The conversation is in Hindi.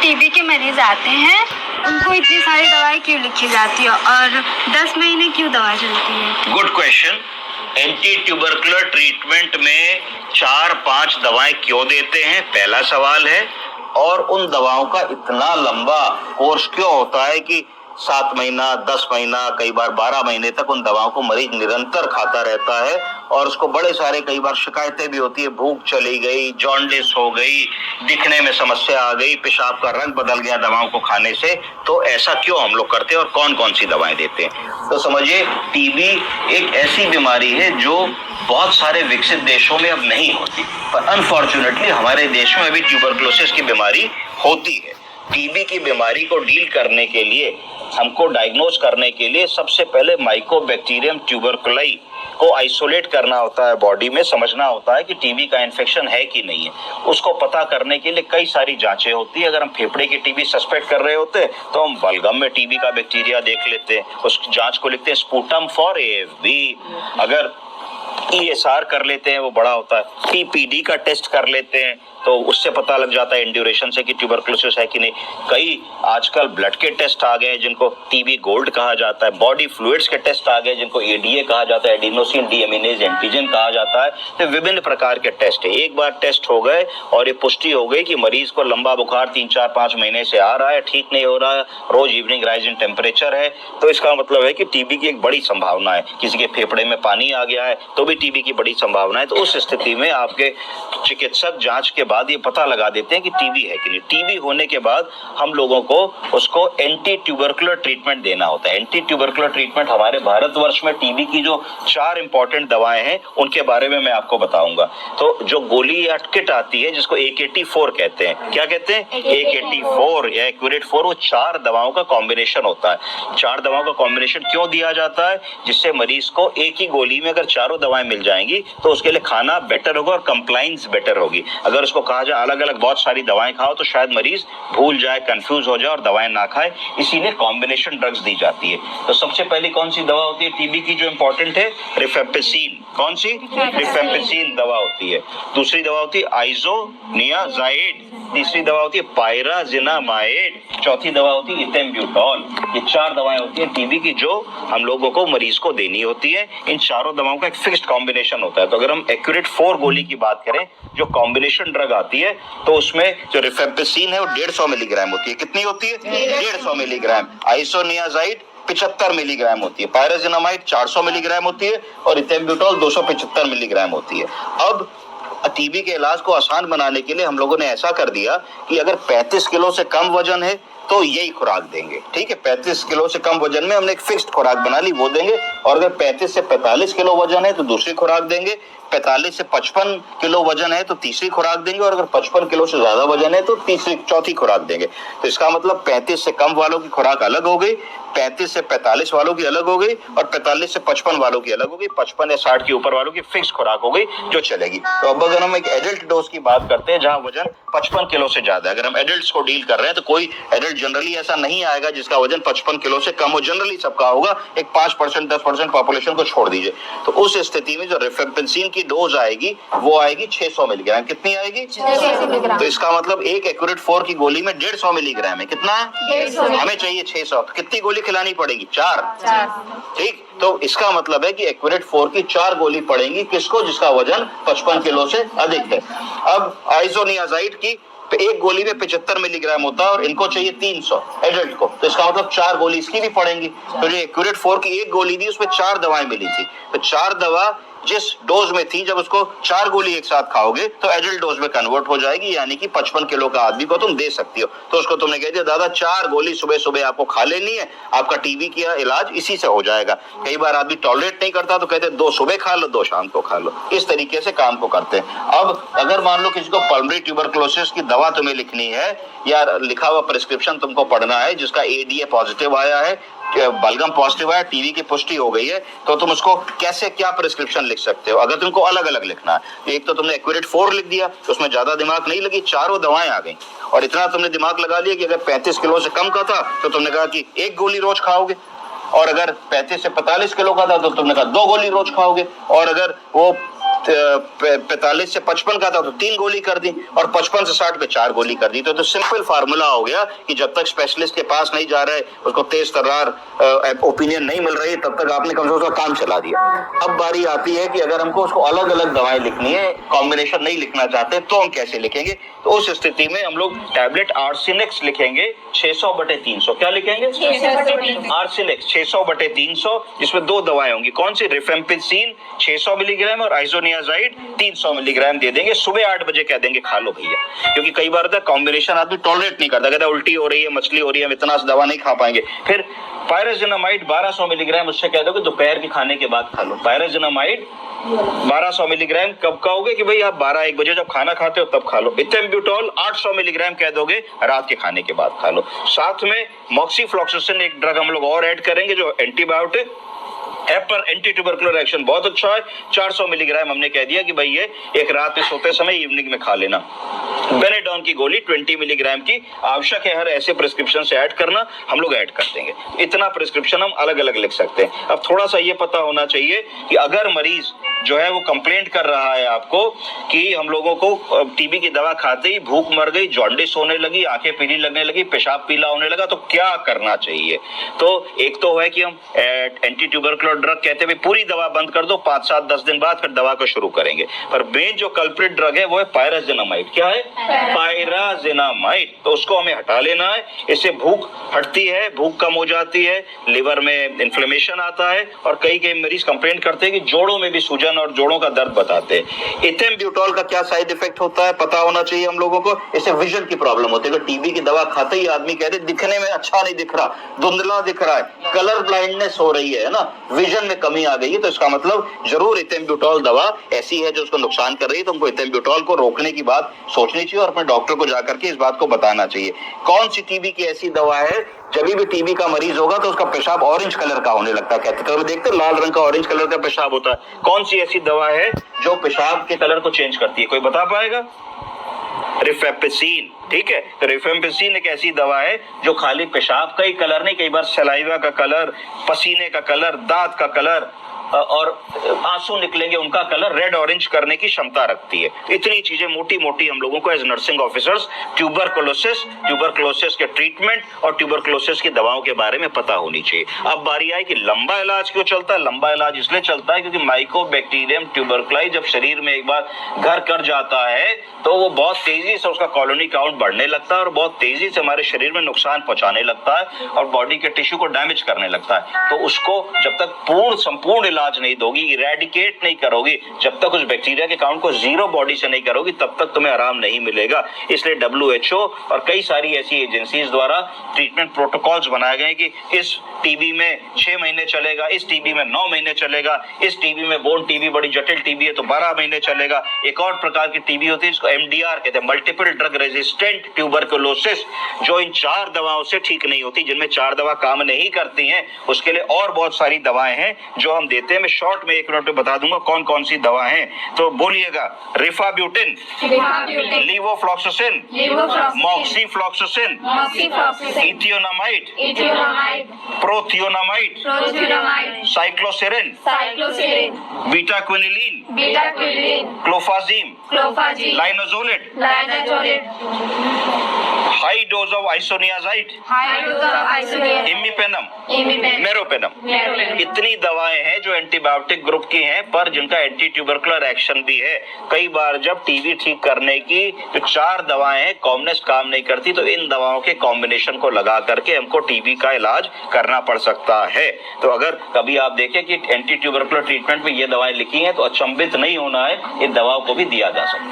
टीबी के मरीज आते हैं उनको इतनी सारी दवाई क्यों लिखी जाती है और 10 महीने क्यों दवा चलती है? Good question. Anti tubercular treatment में 4-5 दवाएं क्यों देते हैं, पहला सवाल है। और उन दवाओं का इतना लंबा कोर्स क्यों होता है कि 7 महीना, 10 महीना, कई बार 12 महीने तक उन दवाओं को मरीज निरंतर खाता रहता है और उसको बड़े सारे कई बार शिकायतें भी होती है, भूख चली गई, जॉन्डिस हो गई, दिखने में समस्या आ गई, पेशाब का रंग बदल गया दवाओं को खाने से। तो ऐसा क्यों हम लोग करते हैं और कौन कौन सी दवाएं देते हैं? तो समझिए, टीबी एक ऐसी बीमारी है जो बहुत सारे विकसित देशों में अब नहीं होती, पर अनफॉर्चुनेटली हमारे देश में अभी ट्यूबरकुलोसिस की बीमारी होती है। टीबी की बीमारी को डील करने के लिए, हमको डायग्नोज करने के लिए सबसे पहले माइकोबैक्टीरियम ट्यूबरकुलाई को आइसोलेट करना होता है, बॉडी में समझना होता है कि टीबी का इन्फेक्शन है कि नहीं है। उसको पता करने के लिए कई सारी जांचें होती है। अगर हम फेफड़े की टीबी सस्पेक्ट कर रहे होते हैं तो हम बलगम में टीबी का बैक्टीरिया देख लेते हैं, उस जांच को लिखते हैं स्पूटम फॉर एएफबी। अगर ESR कर लेते हैं, वो बड़ा होता है, PPD का टेस्ट कर लेते हैं तो उससे पता लग जाता है इंड्यूरेशन से कि ट्यूबरकुलोसिस है कि नहीं। कई आजकल ब्लड के टेस्ट आ गए जिनको टीबी गोल्ड कहा जाता है, बॉडी फ्लूइड्स के टेस्ट आ गए जिनको ADA कहा जाता है, एडिनोसिन डीएमिनेज एंटीजन कहा जाता है। तो विभिन्न प्रकार के टेस्ट है। एक बार टेस्ट हो गए और ये पुष्टि हो गई कि मरीज को लंबा बुखार 3-4-5 महीने से आ रहा है, ठीक नहीं हो रहा है, रोज इवनिंग राइज इन टेम्परेचर है, तो इसका मतलब है कि टीबी की एक बड़ी संभावना है। किसी के फेफड़े में पानी आ गया है तो भी टीबी की बड़ी संभावना है। तो उस स्थिति में आपके चिकित्सक जांच के बाद ये पता लगा देते हैं कि टीबी है कि नहीं। टीबी होने के बाद हम लोगों को उसको एंटी ट्यूबरकुलर ट्रीटमेंट देना होता है। एंटी ट्यूबरकुलर ट्रीटमेंट हमारे भारतवर्ष में टीबी की जो 4 इंपॉर्टेंट दवाएं हैं उनके बारे में मैं आपको बताऊंगा। तो जो गोली या किट आती है जिसको AK-84 कहते हैं, क्या कहते हैं, AK-84 या एक्यूरेट 4, वो 4 दवाओं का कॉम्बिनेशन होता है। 4 दवाओं का कॉम्बिनेशन क्यों दिया जाता है? जिससे मरीज को एक ही गोली में अगर चारों दवाएं मिल जाएंगी तो उसके लिए खाना बेटर होगा और कंप्लाइंस बेटर होगी। अगर उसको कहा जाए अलग अलग बहुत सारी दवाएं खाओ तो शायद मरीज भूल जाए, कंफ्यूज हो जाए और दवाएं ना खाए, इसीलिए कॉम्बिनेशन ड्रग्स दी जाती है। तो सबसे पहली कौन सी दवा होती है टीबी की जो इंपॉर्टेंट है? रिफेम्पिसिन। कौन सी? रिफेम्पिसिन दवा होती है। दूसरी दवा होती है आइसोनियाजाइड। तीसरी दवा होती है पायराजिनामाइड। चौथी दवा होती है इथेम्ब्यूटॉल। ये 4 दवाएं होती है टीबी की जो हम लोगों को मरीज को देनी होती है। इन चारों दवाओं का एक फिक्स्ड कॉम्बिनेशन होता है। तो अगर हम एक्यूरेट 4 गोली की बात करें जो कॉम्बिनेशन ड्रग आती है तो उसमें जो रिफेम्पिसिन है वो 150 मिलीग्राम होती है। कितनी होती है? 150 मिलीग्राम। आइसोनियाजाइड 75 मिलीग्राम होती है, पायराजिनामाइड 400 मिलीग्राम होती है और इथेम्ब्यूटॉल 275 मिलीग्राम होती है। अब टीबी के इलाज को आसान बनाने के लिए हम लोगों ने ऐसा कर दिया कि अगर 35 किलो से कम वजन है तो यही खुराक देंगे, ठीक है। 35 किलो से कम वजन में हमने एक फिक्स्ड खुराक बना ली, वो देंगे। और अगर 35 से 45 किलो वजन है तो दूसरी खुराक देंगे। 45 से 55 किलो वजन है तो तीसरी खुराक देंगे। और अगर 55 किलो से ज्यादा वजन है तो चौथी खुराक देंगे। तो इसका मतलब 35 से कम वालों की खुराक अलग हो गई, 35 से 45 वालों की अलग हो गई और 45 से 55 वालों की अलग हो गई। 55 या 60 के ऊपर वालों की फिक्स खुराक हो गई जो चलेगी। तो अब अगर हम एक एडल्ट डोज की बात करते हैं जहां वजन 55 किलो से ज्यादा है, अगर हम एडल्ट्स को डील कर रहे हैं तो कोई एडल्ट जनरली ऐसा नहीं आएगा जिसका वजन 55 किलो से कम हो। जनरली सबका होगा, एक 5% 10% पॉपुलेशन को छोड़ दीजिए। तो उस स्थिति में जो रिफेम्पिसिन की डोज आएगी वो आएगी 600 मिलीग्राम। कितनी आएगी? 600 मिलीग्राम। तो इसका मतलब एक एक्यूरेट 4 की गोली में 150 मिलीग्राम है। कितना है? 150। हमें चाहिए 600। तो कितनी गोली खिलानी पड़ेगी? 4। ठीक। तो इसका मतलब है कि एक्यूरेट 4 की 4 गोली पड़ेगी किसको? जिसका वजन 55 किलो से अधिक है। अब आइसोनियाजाइड की एक गोली में 75 मिलीग्राम होता है और इनको चाहिए 300 एडल्ट को, तो इसका मतलब 4 गोली इसकी भी पड़ेंगी। तो जो एक्यूरेट 4 की एक गोली थी उसमें 4 दवाएं मिली थी, तो 4 दवा जिस डोज में थी, जब उसको 4 गोली एक साथ खाओगे तो एडल्ट डोज में कन्वर्ट हो जाएगी, यानी कि 55 किलो का आदमी को तुम दे सकती हो। तो उसको तुमने कह दिया दादा 4 गोली सुबह सुबह आपको खा लेनी है, आपका टीबी का इलाज इसी से हो जाएगा। कई बार आदमी टॉलरेट नहीं करता तो कहते 2 सुबह खा लो 2 शाम को खा लो। इस तरीके से काम को करते हैं। अब अगर मान लो किसी को पल्मोनरी ट्यूबरकुलोसिस की दवा तुम्हें लिखनी है या लिखा हुआ प्रिस्क्रिप्शन तुमको पढ़ना है जिसका ADA पॉजिटिव आया है, बलगम पॉजिटिव है, टीबी की पुष्टि हो गई है, तो तुम उसको कैसे क्या प्रिस्क्रिप्शन लिख सकते हो? अगर तुमको अलग अलग लिखना है, एक तो तुमने एक्यूरेट 4 लिख दिया तो उसमें ज्यादा दिमाग नहीं लगी, चारों दवाएं आ गई और इतना तुमने दिमाग लगा लिया कि अगर 35 किलो से कम का था तो तुमने कहा कि 1 गोली रोज खाओगे, और अगर 35 से 45 किलो का था तो तुमने कहा 2 गोली रोज खाओगे, और अगर वो 45 से 55 का था तो 3 गोली कर दी, और 55 से 60 पे 4 गोली कर दी। तो सिंपल फार्मूला हो गया कि जब तक स्पेशलिस्ट के पास नहीं जा रहे, उसको तेज तर्रार ओपिनियन नहीं मिल रही, तब तक आपने कम से कम उसका काम चला दिया। अब बारी आती है कि अगर हमको उसको अलग अलग दवाएं लिखनी है, कॉम्बिनेशन नहीं लिखना चाहते, तो हम कैसे लिखेंगे? तो उस स्थिति में हम लोग टैबलेट आर्सेनिक्स लिखेंगे 600/300। क्या लिखेंगे? आर्सेनिक्स 600/300, जिसमें 2 दवाएं होंगी। कौन सी? रिफेम्पिसिन 600 मिलीग्राम और आइसोनियाजाइड 300 मिलीग्राम दे देंगे। सुबह 8 बजे कह देंगे खा लो भैया, क्योंकि कई बार कॉम्बिनेशन आदमी टॉलरेट नहीं करता, कहता उल्टी हो रही है, मछली हो रही है, हम इतना दवा नहीं खा पाएंगे। फिर पायराजिनामाइड 1200 मिलीग्राम, उससे कह दोगे दोपहर के खाने के बाद खा लो। पायराजिनामाइड 1200 मिलीग्राम कब खाओगे? कि भाई आप 12-1 बजे जब खाना खाते हो तब खा लो। इथेम्ब्यूटॉल 800 मिलीग्राम कह दोगे रात के खाने के बाद खा लो। साथ में मॉक्सीफ्लॉक्सासिन एक ड्रग हम लोग और ऐड करेंगे जो एंटीबायोटिक है, पर एंटी ट्यूबरकुलर एक्शन बहुत अच्छा है। 400 मिलीग्राम हमने कह दिया कि भाई ये एक रात में सोते समय इवनिंग में खा लेना। बेनेडॉन की गोली 20 मिलीग्राम की आवश्यक है हर ऐसे प्रिस्क्रिप्शन से ऐड करना, हम लोग ऐड कर देंगे। इतना प्रिस्क्रिप्शन हम अलग अलग लिख सकते हैं। अब थोड़ा सा ये पता होना चाहिए कि अगर मरीज जो है वो कंप्लेंट कर रहा है आपको कि हम लोगों को टीबी की दवा खाते ही भूख मर गई, जॉन्डिस होने लगी, आंखें पीली लगने लगी, पेशाब पीला होने लगा, तो क्या करना चाहिए? तो एक तो है कि हम एंटी ट्यूबरकुलर ड्रग कहते हुए पूरी दवा बंद कर दो, 5, 7, 10 दिन बाद फिर दवा को शुरू करेंगे। पर मेन जो कल्प्रिट ड्रग है वो है पायराजिनामाइड। क्या है? पायराजिनामाइड। तो उसको हमें हटा लेना है। इससे भूख हटती है, भूख कम हो जाती है, लिवर में इन्फ्लेमेशन आता है, और कई मरीज कंप्लेंट करते हैं कि जोड़ों में भी सूजन और जोड़ों का दर्द बताते हैं। इथेम्ब्यूटॉल का क्या साइड इफेक्ट होता है पता होना चाहिए हम लोगों को। इससे विजन की प्रॉब्लम होती है। टीबी की दवा खाते ही आदमी कहते दिखने में अच्छा नहीं दिख रहा, धुंधला दिख रहा है, कलर ब्लाइंडनेस हो रही है ना, विजन में कमी आ गई है। तो इसका मतलब जरूर इथेम्ब्यूटॉल दवा ऐसी है जो उसको नुकसान कर रही है। तो हमको इथेम्ब्यूटॉल को रोकने की बात सोचनी चाहिए और अपने डॉक्टर को जाकर के इस बात को बताना चाहिए। कौन सी टीबी की ऐसी दवा है? जब भी टीबी का मरीज होगा तो उसका पेशाब ऑरेंज कलर का होने लगता है। कहते कभी देखते लाल रंग का ऑरेंज कलर का पेशाब होता है। कौन सी ऐसी दवा है जो पेशाब के कलर को चेंज करती है? कोई बता पाएगा? रिफेम्पिसिन। ठीक है, तो रिफेम्पिसिन एक ऐसी दवा है जो खाली पेशाब का ही कलर नहीं, कई बार सलाइवा का कलर, पसीने का कलर, दांत का कलर और आंसू निकलेंगे उनका कलर रेड ऑरेंज करने की क्षमता रखती है। इतनी चीजें मोटी मोटी हम लोगों को एज नर्सिंग ऑफिसर्स ट्यूबरकुलोसिस के ट्रीटमेंट और ट्यूबरकुलोसिस की दवाओं के बारे में पता होनी चाहिए। अब बारी आई कि लंबा इलाज क्यों चलता है? लंबा इलाज इसलिए चलता है क्योंकि माइकोबैक्टीरियम ट्यूबरकुलाई जब शरीर में एक बार घर कर जाता है तो वो बहुत तेजी से उसका कॉलोनी काउंट बढ़ने लगता है और बहुत तेजी से हमारे शरीर में नुकसान पहुंचाने लगता है और बॉडी के टिश्यू को डैमेज करने लगता है। तो उसको जब तक संपूर्ण इलाज नहीं दोगी, इरेडिकेट नहीं करोगी, जब तक उस बैक्टीरिया के काउंट को 0 बॉडी से नहीं करोगी, तब तक तुम्हें आराम नहीं मिलेगा। इसलिए WHO और कई सारी ऐसी एजेंसीज द्वारा ट्रीटमेंट प्रोटोकॉल्स बनाए गए कि इस टीबी में 6 महीने चलेगा, इस टीबी में 9 महीने चलेगा, इस टीबी में बोन टीबी बड़ी जटिल टीबी है तो 12 महीने चलेगा। एक और प्रकार की टीबी होती है इसको MDR कहते हैं, मल्टीपल ड्रग रेजिस्टेंट ट्यूबरकुलोसिस, जो इन 4 दवाओं से ठीक नहीं होती, जिनमें 4 दवा काम नहीं करती हैं। उसके लिए और बहुत सारी दवाएं हैं जो हम देते हैं। मैं शॉर्ट में 1 मिनट में बता दूंगा कौन कौन सी दवाएं हैं, तो बोलिएगा। Rifabutin, levofloxacin, moxifloxacin, ethionamide, prothionamide, cycloserine, beta quinoline, clofazimine, linezolid, high dose of isoniazid, imipenem, meropenem. इतनी दवाएं हैं जो एंटीबायोटिक ग्रुप की हैं पर जिनका एंटी ट्यूबरकुलर एक्शन भी है। कई बार जब टीबी ठीक करने की जो 4 दवाएं हैं कॉम्बिनेशन काम नहीं करती तो इन दवाओं के कॉम्बिनेशन को लगा करके हमको टीबी का इलाज करना पड़ सकता है। तो अगर कभी आप देखें कि एंटी ट्यूबरकुलर ट्रीटमेंट में ये दवाएं लिखी हैं तो अचंभित नहीं होना है, इन दवाओं को भी दिया जा सकता है।